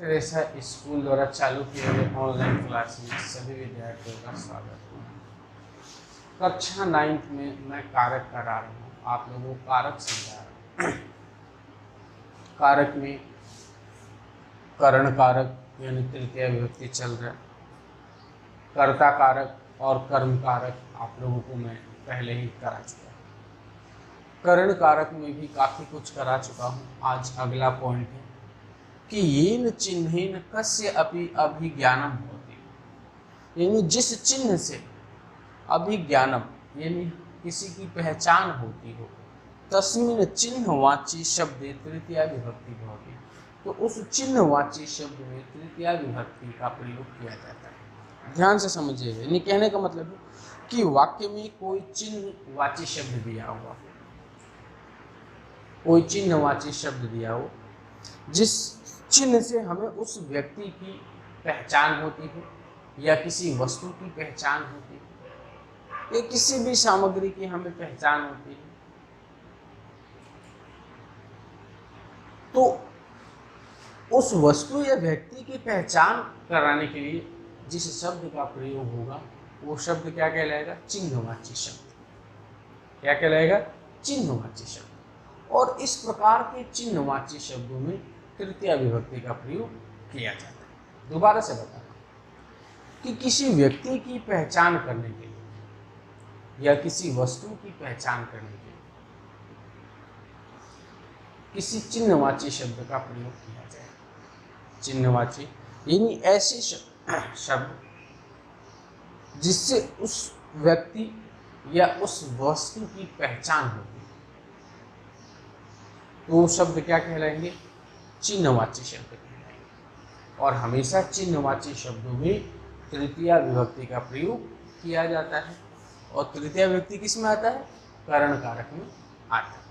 Teresa school द्वारा चालू किए गए ऑनलाइन क्लास में सभी विद्यार्थियों का स्वागत है। कक्षा 9th में मैं कारक करा रहा हूँ, आप लोगों को कारक समझा रहा हूँ। कारक में करण कारक यानी तृतीय विभक्ति चल रहा है, कर्ता कारक और कर्म कारक आप लोगों को मैं पहले ही करा चुका हूँ। करण कारक में भी काफ़ी कुछ करा चुका हूँ। आज अगला पॉइंट है कि येन चिन्हेन कस्य अपि अभिज्ञानम होती, यानी जिस चिन्ह से अभिज्ञानम यानी किसी की पहचान होती हो, तस्मिन चिन्हवाची शब्द तृतीया विभक्ति होती, तो उस चिन्हवाची शब्द में तृतीया विभक्ति का प्रयोग किया जाता है। ध्यान से समझिएगा, यानी कहने का मतलब है कि वाक्य में कोई चिन्हवाची शब्द दिया हुआ, कोई चिन्हवाची शब्द दिया हो, जिस चिन्ह से हमें उस व्यक्ति की पहचान होती है या किसी वस्तु की पहचान होती है या किसी भी सामग्री की हमें पहचान होती है, तो उस वस्तु या व्यक्ति की पहचान कराने के लिए जिस शब्द का प्रयोग होगा वो शब्द क्या कहलाएगा? चिन्हवाची शब्द। क्या कहलाएगा? चिन्हवाची शब्द। और इस प्रकार के चिन्हवाची शब्दों में तृतीया विभक्ति का प्रयोग किया जाता है। दोबारा से बता कि किसी व्यक्ति की पहचान करने के लिए या किसी वस्तु की पहचान करने के लिए किसी चिन्हवाची शब्द का प्रयोग किया जाए। चिन्हवाची यानी ऐसे शब्द जिससे उस व्यक्ति या उस वस्तु की पहचान होती है, तो वो शब्द क्या कहलाएंगे? चिन्हवाची शब्द कहलाएंगे। और हमेशा चिन्हवाची शब्दों में तृतीया विभक्ति का प्रयोग किया जाता है। और तृतीया विभक्ति किस में आता है? करण कारक में आता है।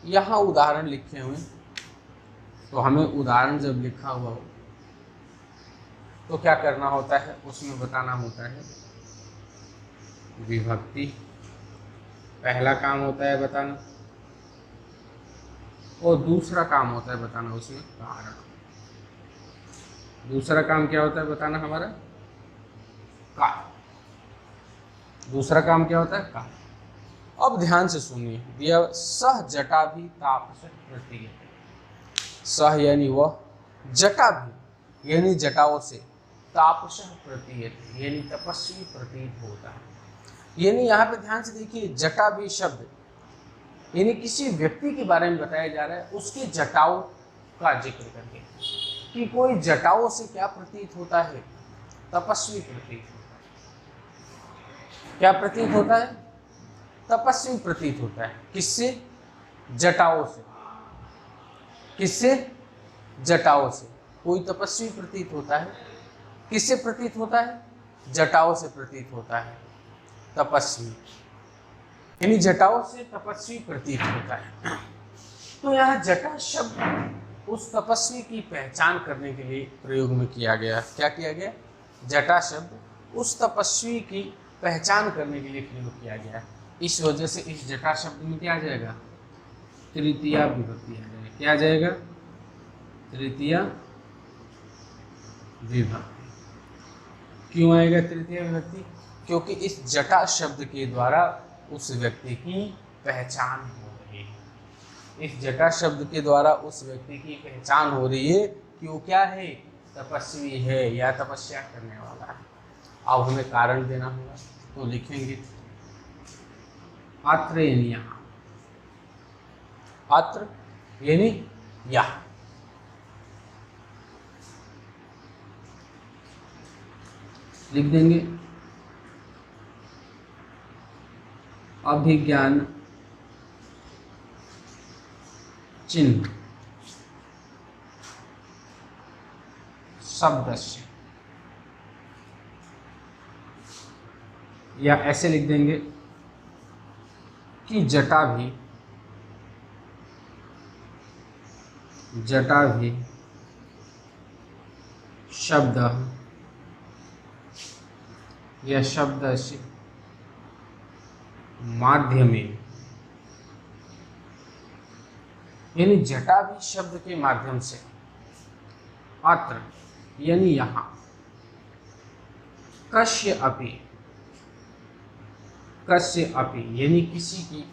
यहाँ उदाहरण लिखे हुए, तो हमें उदाहरण जब लिखा हुआ हो तो क्या करना होता है? उसमें बताना होता है विभक्ति, पहला काम होता है बताना, और दूसरा काम होता है बताना उसमें कारण। दूसरा काम क्या होता है बताना? हमारा कारण। दूसरा काम क्या होता है? कारण। अब ध्यान से सुनिए, दिया सह जटा भी तापस प्रतीयते। सह यानी वह, जटा भी यानी जटाओं से, तापस प्रतीयते यानी तपस्वी प्रतीत होता है। यानी यहाँ पे ध्यान से देखिए, जटा भी शब्द यानी किसी व्यक्ति के बारे में बताया जा रहा है, उसके जटाओं का जिक्र करके कि कोई जटाओं से क्या प्रतीत होता है? तपस्वी प्रतीत होता है। क्या प्रतीत होता है? तपस्वी प्रतीत होता है। किससे? जटाओं से। किससे? जटाओं से। कोई तपस्वी प्रतीत होता है। किससे प्रतीत होता है? जटाओं से प्रतीत होता है। तपस्वी यानी जटाओं से तपस्वी प्रतीत होता है। तो यहाँ जटा शब्द उस तपस्वी की पहचान करने के लिए प्रयोग में किया गया। क्या किया गया? जटा शब्द उस तपस्वी की पहचान करने के लिए प्रयोग किया गया। इस वजह से इस जटा शब्द में क्या आ जाएगा? तृतीया विभक्ति आ जाएगा। क्या आ जाएगा? तृतीया विभक्ति। क्यों आएगा तृतीया विभक्ति? क्योंकि इस जटा शब्द के द्वारा उस व्यक्ति की पहचान हो रही है। इस जटा शब्द के द्वारा उस व्यक्ति की पहचान हो रही है कि वो क्या है? तपस्वी है या तपस्या करने वाला है। अब हमें कारण देना होगा, तो लिखेंगे अत्र यानी यहाँ, अत्र यानी यहाँ। लिख देंगे अभिज्ञान चिन्ह शब्दस्य, या ऐसे लिख देंगे कि जटा भी शब्द या शब्दस्य माध्यमे, यानी जटा भी शब्द के माध्यम से अत्र यानी यहाँ, कस्य अपि, कस्य अपि यानी किसी की,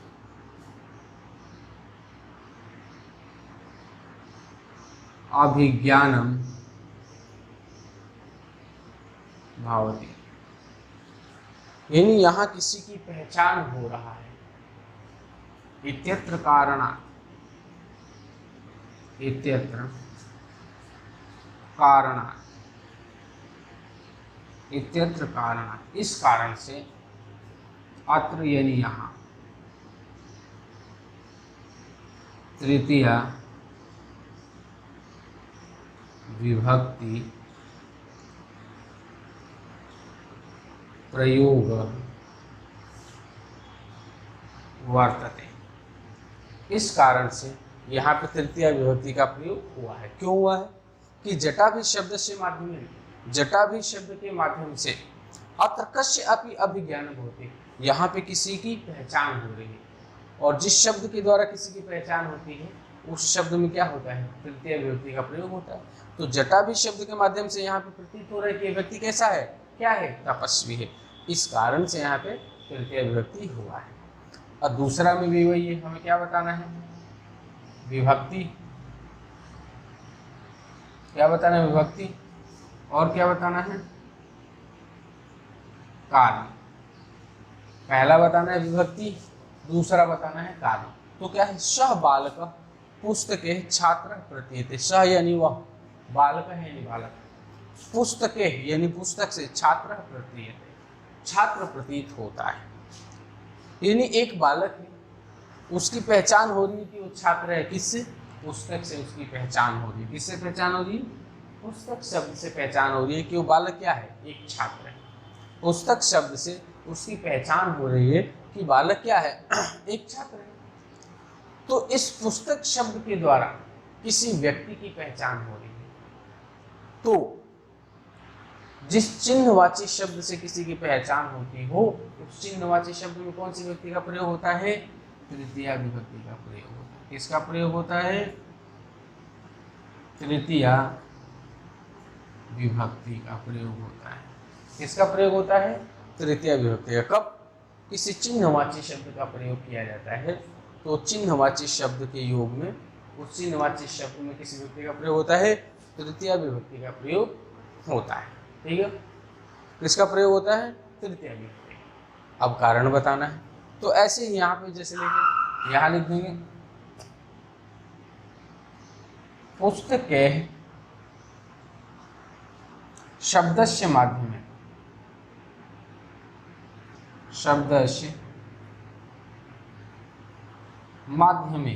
अभिज्ञानम भवति यानी यहाँ किसी की पहचान हो रहा है। इत्यत्र कारणात्, इत्यत्र कारणात्, इत्यत्र कारणात् इस कारण से, अत्र यानी यहाँ, तृतीया विभक्ति प्रयोग वर्तते। इस कारण से यहाँ पे तृतीया विभक्ति का प्रयोग हुआ है। क्यों हुआ है कि जटा भी शब्द से माध्यम, जटा भी शब्द के माध्यम से अत्र कस्य अपि अभिज्ञानम होते, यहाँ पे किसी की पहचान हो रही है, और जिस शब्द के द्वारा किसी की पहचान होती है उस शब्द में क्या होता है, तृतीय विभक्ति का प्रयोग होता है। तो जटा भी शब्द के माध्यम से यहाँ पे प्रतीत हो रहा है कि व्यक्ति कैसा है, क्या है, तपस्वी है। इस कारण से यहाँ पे तृतीय विभक्ति हुआ है। और दूसरा में भी वही है, हमें क्या बताना है, विभक्ति, क्या बताना है, विभक्ति, और क्या बताना है, कार्य। पहला बताना है विभक्ति, दूसरा बताना है कार्य। तो क्या है, सह बालक पुस्तके छात्र प्रतीयते, सह यानी वह, बालक है यानी बालक, पुस्तके यानी पुस्तक से, छात्र प्रतीयते छात्र प्रतीत होता है। यानी एक बालक है, उसकी पहचान हो रही है कि वो छात्र है, किससे, पुस्तक से उसकी पहचान हो रही है। किससे पहचान हो रही है, पुस्तक शब्द से पहचान हो रही है कि वो बालक क्या है, एक छात्र है। पुस्तक शब्द से उसकी पहचान हो रही है कि बालक क्या है, एक छात्र है। तो इस पुस्तक शब्द के द्वारा किसी व्यक्ति की पहचान हो रही है। तो जिस चिन्हवाची शब्द से किसी की पहचान होती हो, उस चिन्हवाची शब्द में कौन सी व्यक्ति का प्रयोग होता है, तृतीया विभक्ति का प्रयोग होता है। किसका प्रयोग होता है, तृतीया विभक्ति का प्रयोग होता है। किसका प्रयोग होता है, तृतीया विभक्ति का। कब, किसी चिन्हवाची शब्द का प्रयोग किया जाता है, तो चिन्हवाची शब्द के योग में, उस चिन्हवाची शब्द में किसी व्यक्ति का प्रयोग होता है, तृतीया विभक्ति का प्रयोग होता है। ठीक है, किसका प्रयोग होता है, तृतीया विभक्ति। अब कारण बताना है, तो ऐसे ही यहाँ पे जैसे लिखें, यहाँ लिख देंगे पुस्तके शब्दस्य माध्यमे, शब्दस्य माध्यमे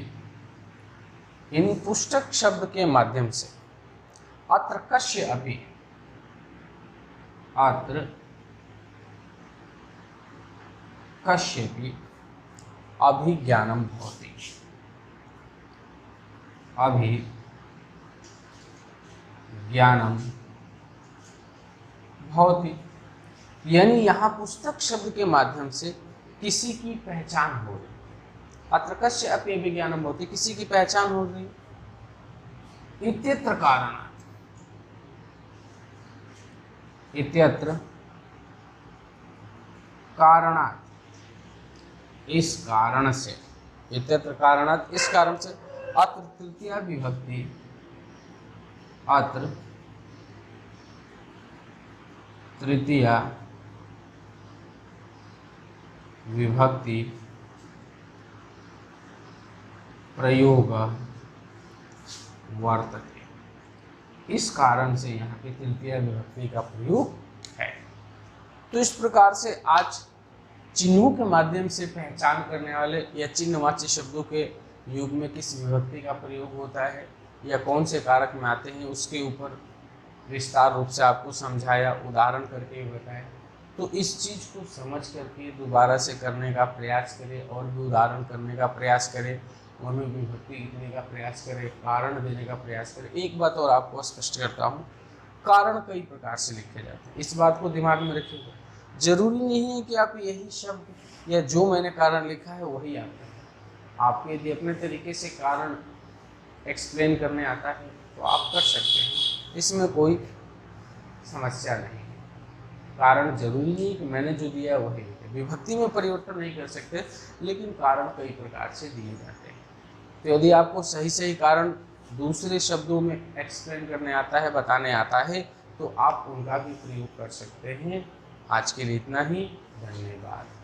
यानी पुस्तक शब्द के माध्यम से, अत्र कस्य अपि, अत्र कस्यपि अभिज्ञानम भवति, अभिज्ञानम भवति यानी यहाँ पुस्तक शब्द के माध्यम से किसी की पहचान हो रही। अत्र कस्य अपि अभिज्ञानम भवति, किसी की पहचान हो रही। इत्यत्र कारणात्, इत्यत्र कारणात् इस कारण से, इत्यत्र कारणात् इस कारण से, अत्र तृतीया विभक्ति, अत्र तृतीया विभक्ति प्रयोग वर्तते। इस कारण से यहाँ पे तृतीया विभक्ति का प्रयोग है। तो इस प्रकार से आज चिन्हों के माध्यम से पहचान करने वाले या चिन्हवाची शब्दों के युग में किस विभक्ति का प्रयोग होता है या कौन से कारक में आते हैं, उसके ऊपर विस्तार रूप से आपको समझाया, उदाहरण करके बताया। तो इस चीज़ को समझ करके दोबारा से करने का प्रयास करें और भी उदाहरण करने का प्रयास करें, उनमें विभक्ति लिखने का प्रयास करें, कारण देने का प्रयास करें। एक बात और आपको स्पष्ट करता हूँ, कारण कई प्रकार से लिखे जाते हैं, इस बात को दिमाग में रखिएगा। जरूरी नहीं है कि आप यही शब्द या जो मैंने कारण लिखा है वही आपका है। आपको यदि अपने तरीके से कारण एक्सप्लेन करने आता है तो आप कर सकते हैं। इसमें कोई समस्या नहीं है। कारण जरूरी नहीं कि मैंने जो दिया वही है। विभक्ति में परिवर्तन नहीं कर सकते, लेकिन कारण कई प्रकार से दिए जाते हैं। तो यदि आपको सही सही कारण दूसरे शब्दों में एक्सप्लेन करने आता है, बताने आता है, तो आप उनका भी प्रयोग कर सकते हैं। आज के लिए इतना ही, धन्यवाद।